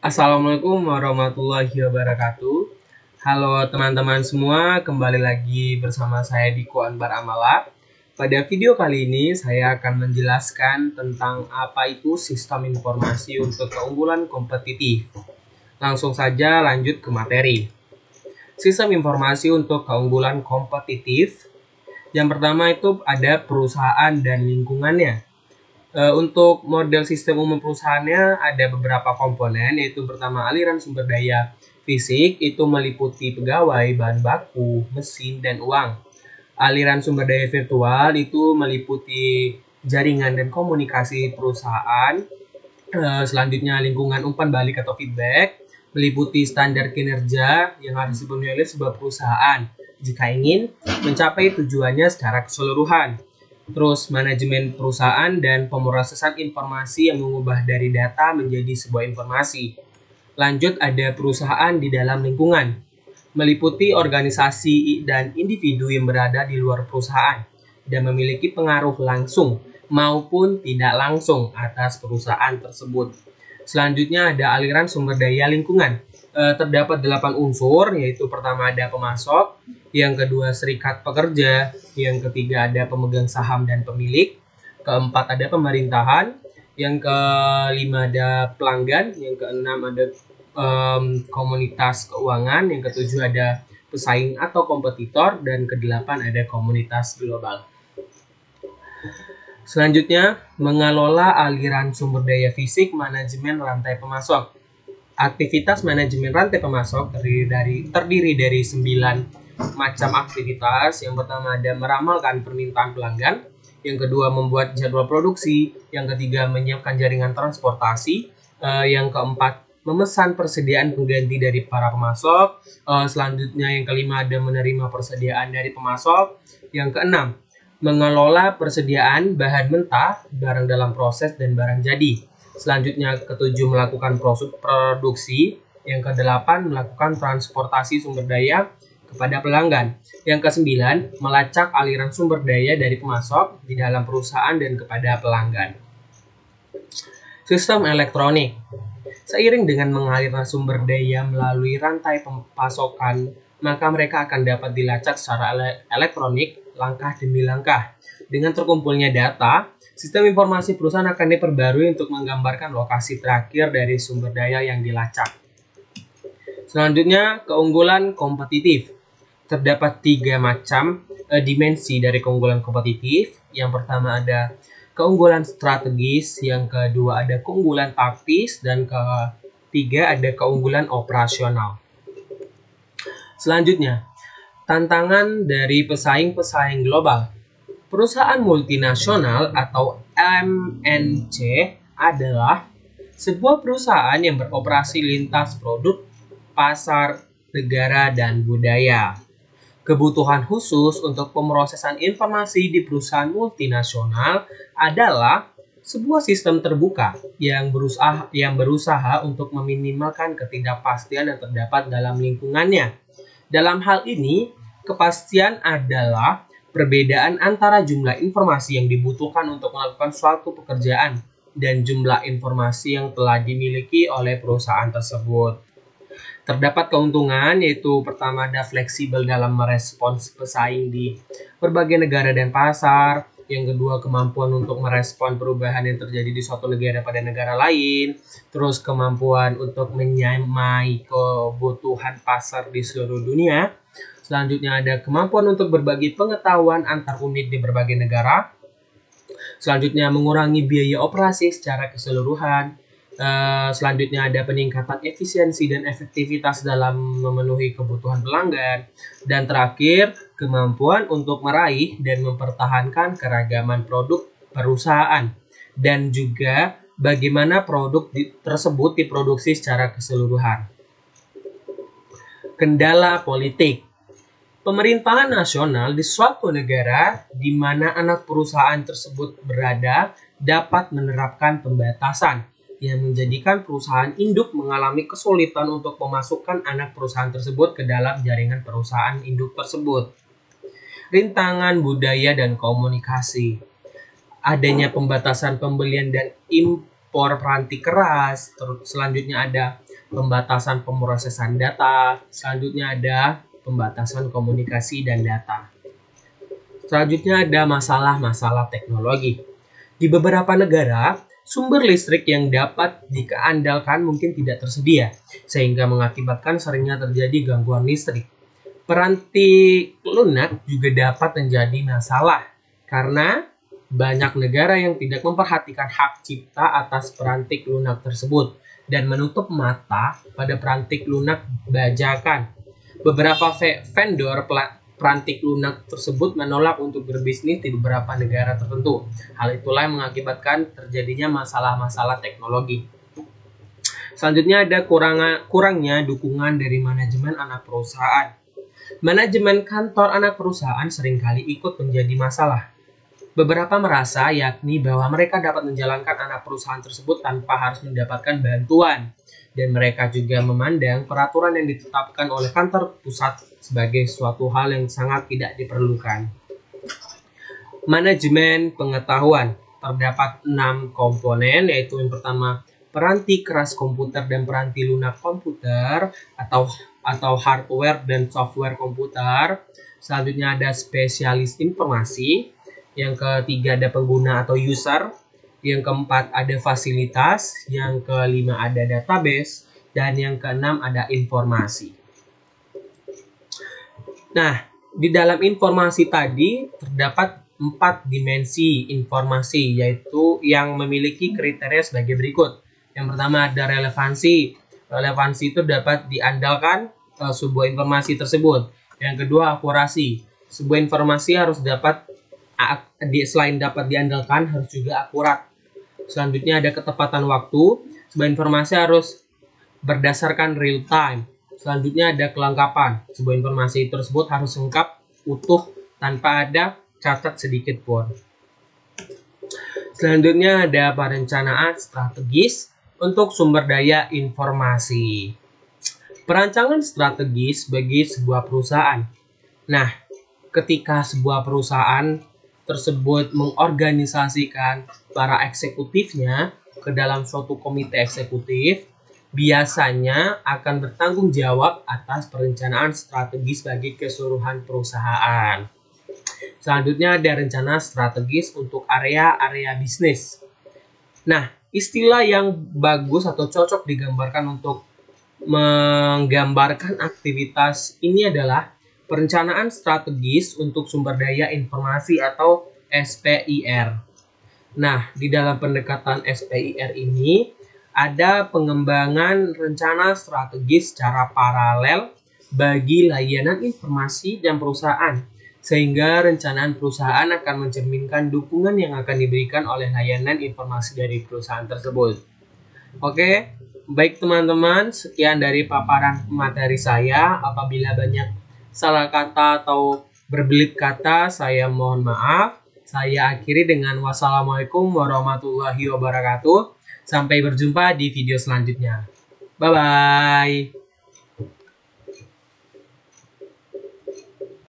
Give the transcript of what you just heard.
Assalamualaikum warahmatullahi wabarakatuh. Halo teman-teman semua, kembali lagi bersama saya Diko Anbar Amala. Pada video kali ini saya akan menjelaskan tentang apa itu sistem informasi untuk keunggulan kompetitif. Langsung saja lanjut ke materi. Sistem informasi untuk keunggulan kompetitif. Yang pertama itu ada perusahaan dan lingkungannya. Untuk model sistem umum perusahaannya ada beberapa komponen, yaitu pertama aliran sumber daya fisik, itu meliputi pegawai, bahan baku, mesin, dan uang. Aliran sumber daya virtual itu meliputi jaringan dan komunikasi perusahaan. Selanjutnya lingkungan umpan balik atau feedback, meliputi standar kinerja yang harus dipenuhi oleh sebuah perusahaan jika ingin mencapai tujuannya secara keseluruhan. Terus manajemen perusahaan dan pemrosesan informasi yang mengubah dari data menjadi sebuah informasi. Lanjut ada perusahaan di dalam lingkungan, meliputi organisasi dan individu yang berada di luar perusahaan dan memiliki pengaruh langsung maupun tidak langsung atas perusahaan tersebut. Selanjutnya ada aliran sumber daya lingkungan. Terdapat 8 unsur, yaitu pertama ada pemasok, yang kedua serikat pekerja, yang ketiga ada pemegang saham dan pemilik, keempat ada pemerintahan, yang kelima ada pelanggan, yang keenam ada komunitas keuangan, yang ketujuh ada pesaing atau kompetitor, dan kedelapan ada komunitas global. Selanjutnya, mengelola aliran sumber daya fisik, manajemen rantai pemasok. Aktivitas manajemen rantai pemasok terdiri dari 9 macam aktivitas. Yang pertama ada meramalkan permintaan pelanggan, yang kedua membuat jadwal produksi, yang ketiga menyiapkan jaringan transportasi, yang keempat memesan persediaan pengganti dari para pemasok, selanjutnya yang kelima ada menerima persediaan dari pemasok, yang keenam mengelola persediaan bahan mentah, barang dalam proses, dan barang jadi. Selanjutnya ketujuh melakukan produksi, yang kedelapan melakukan transportasi sumber daya kepada pelanggan. Yang kesembilan melacak aliran sumber daya dari pemasok di dalam perusahaan dan kepada pelanggan. Sistem elektronik. Seiring dengan mengalirnya sumber daya melalui rantai pasokan, maka mereka akan dapat dilacak secara elektronik langkah demi langkah. Dengan terkumpulnya data, sistem informasi perusahaan akan diperbarui untuk menggambarkan lokasi terakhir dari sumber daya yang dilacak. Selanjutnya, keunggulan kompetitif. Terdapat 3 macam dimensi dari keunggulan kompetitif. Yang pertama ada keunggulan strategis, yang kedua ada keunggulan taktis, dan ketiga ada keunggulan operasional. Selanjutnya, tantangan dari pesaing-pesaing global. Perusahaan multinasional atau MNC adalah sebuah perusahaan yang beroperasi lintas produk, pasar, negara, dan budaya. Kebutuhan khusus untuk pemrosesan informasi di perusahaan multinasional adalah sebuah sistem terbuka yang berusaha untuk meminimalkan ketidakpastian yang terdapat dalam lingkungannya. Dalam hal ini, kepastian adalah perbedaan antara jumlah informasi yang dibutuhkan untuk melakukan suatu pekerjaan dan jumlah informasi yang telah dimiliki oleh perusahaan tersebut. Terdapat keuntungan, yaitu pertama ada fleksibel dalam merespons pesaing di berbagai negara dan pasar. Yang kedua, kemampuan untuk merespon perubahan yang terjadi di suatu negara pada negara lain. Terus kemampuan untuk menyamai kebutuhan pasar di seluruh dunia. Selanjutnya ada kemampuan untuk berbagi pengetahuan antar unit di berbagai negara. Selanjutnya mengurangi biaya operasi secara keseluruhan. Selanjutnya ada peningkatan efisiensi dan efektivitas dalam memenuhi kebutuhan pelanggan. Dan terakhir, kemampuan untuk meraih dan mempertahankan keragaman produk perusahaan. Dan juga bagaimana produk tersebut diproduksi secara keseluruhan. Kendala politik. Pemerintahan nasional di suatu negara di mana anak perusahaan tersebut berada dapat menerapkan pembatasan yang menjadikan perusahaan induk mengalami kesulitan untuk memasukkan anak perusahaan tersebut ke dalam jaringan perusahaan induk tersebut. Rintangan budaya dan komunikasi. Adanya pembatasan pembelian dan peranti keras, selanjutnya ada pembatasan pemrosesan data, selanjutnya ada pembatasan komunikasi dan data. Selanjutnya ada masalah-masalah teknologi. Di beberapa negara, sumber listrik yang dapat diandalkan mungkin tidak tersedia, sehingga mengakibatkan seringnya terjadi gangguan listrik. Peranti lunak juga dapat menjadi masalah, karena banyak negara yang tidak memperhatikan hak cipta atas peranti lunak tersebut dan menutup mata pada peranti lunak bajakan. Beberapa vendor peranti lunak tersebut menolak untuk berbisnis di beberapa negara tertentu. Hal itulah yang mengakibatkan terjadinya masalah-masalah teknologi. Selanjutnya ada kurangnya dukungan dari manajemen anak perusahaan. Manajemen kantor anak perusahaan seringkali ikut menjadi masalah. Beberapa merasa yakni bahwa mereka dapat menjalankan anak perusahaan tersebut tanpa harus mendapatkan bantuan. Dan mereka juga memandang peraturan yang ditetapkan oleh kantor pusat sebagai suatu hal yang sangat tidak diperlukan. Manajemen pengetahuan. Terdapat 6 komponen, yaitu yang pertama peranti keras komputer dan peranti lunak komputer atau hardware dan software komputer. Selanjutnya ada spesialis informasi. Yang ketiga ada pengguna atau user. Yang keempat ada fasilitas. Yang kelima ada database. Dan yang keenam ada informasi. Nah, di dalam informasi tadi terdapat 4 dimensi informasi, yaitu yang memiliki kriteria sebagai berikut. Yang pertama ada relevansi. Relevansi itu dapat diandalkan sebuah informasi tersebut. Yang kedua akurasi. Sebuah informasi harus selain dapat diandalkan harus juga akurat. Selanjutnya ada ketepatan waktu. Sebuah informasi harus berdasarkan real time. Selanjutnya ada kelengkapan. Sebuah informasi tersebut harus lengkap, utuh, tanpa ada cacat sedikit pun. Selanjutnya ada perencanaan strategis untuk sumber daya informasi. Perancangan strategis bagi sebuah perusahaan. Nah, ketika sebuah perusahaan tersebut mengorganisasikan para eksekutifnya ke dalam suatu komite eksekutif, biasanya akan bertanggung jawab atas perencanaan strategis bagi keseluruhan perusahaan. Selanjutnya ada rencana strategis untuk area-area bisnis. Nah, istilah yang bagus atau cocok digambarkan untuk menggambarkan aktivitas ini adalah perencanaan strategis untuk sumber daya informasi atau SPIR. Nah, di dalam pendekatan SPIR ini ada pengembangan rencana strategis secara paralel bagi layanan informasi dan perusahaan, sehingga rencanaan perusahaan akan mencerminkan dukungan yang akan diberikan oleh layanan informasi dari perusahaan tersebut. Oke, baik teman-teman, sekian dari paparan materi saya. Apabila banyak salah kata atau berbelit kata, saya mohon maaf. Saya akhiri dengan wassalamualaikum warahmatullahi wabarakatuh. Sampai berjumpa di video selanjutnya. Bye-bye.